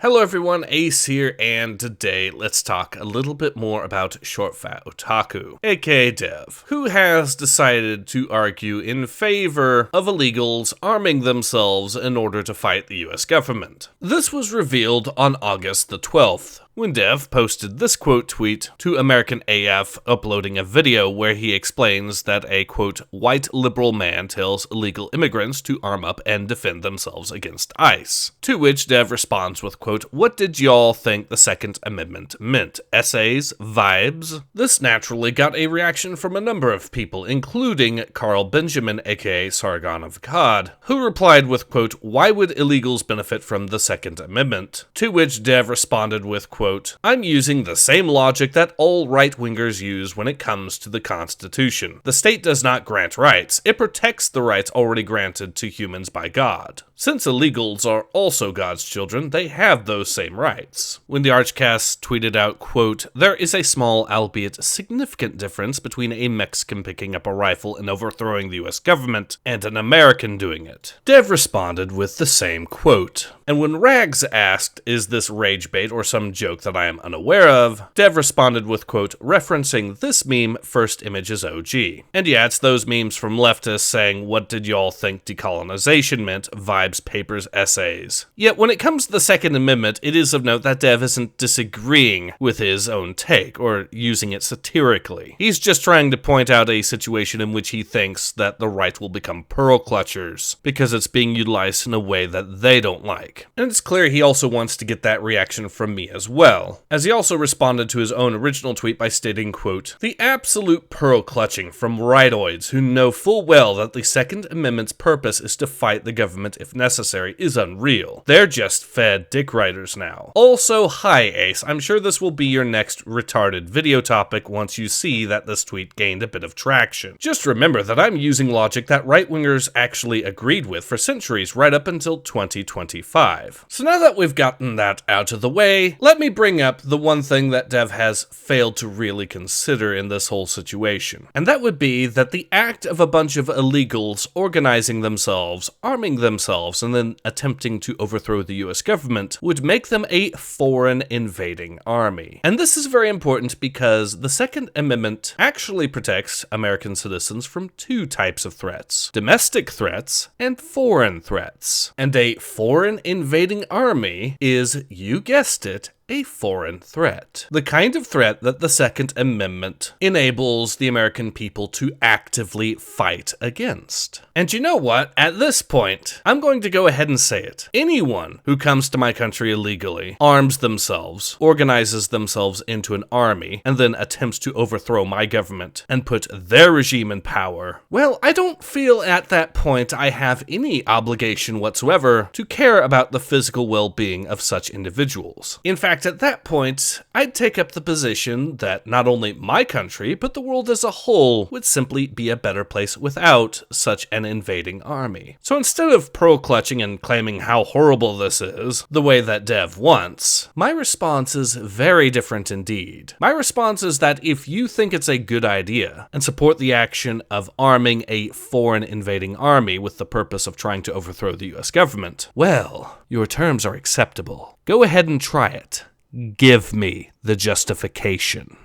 Hello everyone, Ace here, and today let's talk a little bit more about Short Fat Otaku, aka Dev, who has decided to argue in favor of illegals arming themselves in order to fight the US government. This was revealed on August the 12th, when Dev posted this quote tweet to American AF, uploading a video where he explains that a quote white liberal man tells illegal immigrants to arm up and defend themselves against ICE. To which Dev responds with quote, "What did y'all think the Second Amendment meant? Essays? Vibes?" This naturally got a reaction from a number of people, including Carl Benjamin, aka Sargon of Akkad, who replied with quote, "Why would illegals benefit from the Second Amendment?" To which Dev responded with quote, "I'm using the same logic that all right-wingers use when it comes to the Constitution. The state does not grant rights, it protects the rights already granted to humans by God. Since illegals are also God's children, they have those same rights." When the Archcast tweeted out, quote, "There is a small, albeit significant difference between a Mexican picking up a rifle and overthrowing the US government and an American doing it," Dev responded with the same quote. And when Rags asked, "Is this rage bait or some joke that I am unaware of?" Dev responded with quote, referencing this meme, first image is OG. And yeah, it's those memes from leftists saying, "What did y'all think decolonization meant? Vibes, papers, essays." Yet when it comes to the Second Amendment, it is of note that Dev isn't disagreeing with his own take, or using it satirically. He's just trying to point out a situation in which he thinks that the right will become pearl clutchers, because it's being utilized in a way that they don't like. And it's clear he also wants to get that reaction from me as well, as he also responded to his own original tweet by stating, quote, "The absolute pearl clutching from rightoids who know full well that the Second Amendment's purpose is to fight the government if necessary is unreal. They're just fed dick riders now." Also, hi Ace, I'm sure this will be your next retarded video topic once you see that this tweet gained a bit of traction. Just remember that I'm using logic that right-wingers actually agreed with for centuries right up until 2025. So now that we've gotten that out of the way, let me bring up the one thing that Dev has failed to really consider in this whole situation. And that would be that the act of a bunch of illegals organizing themselves, arming themselves, and then attempting to overthrow the US government would make them a foreign invading army. And this is very important because the Second Amendment actually protects American citizens from two types of threats: domestic threats and foreign threats. And a foreign invading army is, you guessed it, a foreign threat. The kind of threat that the Second Amendment enables the American people to actively fight against. And you know what? At this point, I'm going to go ahead and say it. Anyone who comes to my country illegally, arms themselves, organizes themselves into an army, and then attempts to overthrow my government and put their regime in power, well, I don't feel at that point I have any obligation whatsoever to care about the physical well-being of such individuals. In fact, at that point, I'd take up the position that not only my country, but the world as a whole would simply be a better place without such an invading army. So instead of pearl-clutching and claiming how horrible this is, the way that Dev wants, my response is very different indeed. My response is that if you think it's a good idea and support the action of arming a foreign invading army with the purpose of trying to overthrow the US government, well, your terms are acceptable. Go ahead and try it. Give me the justification.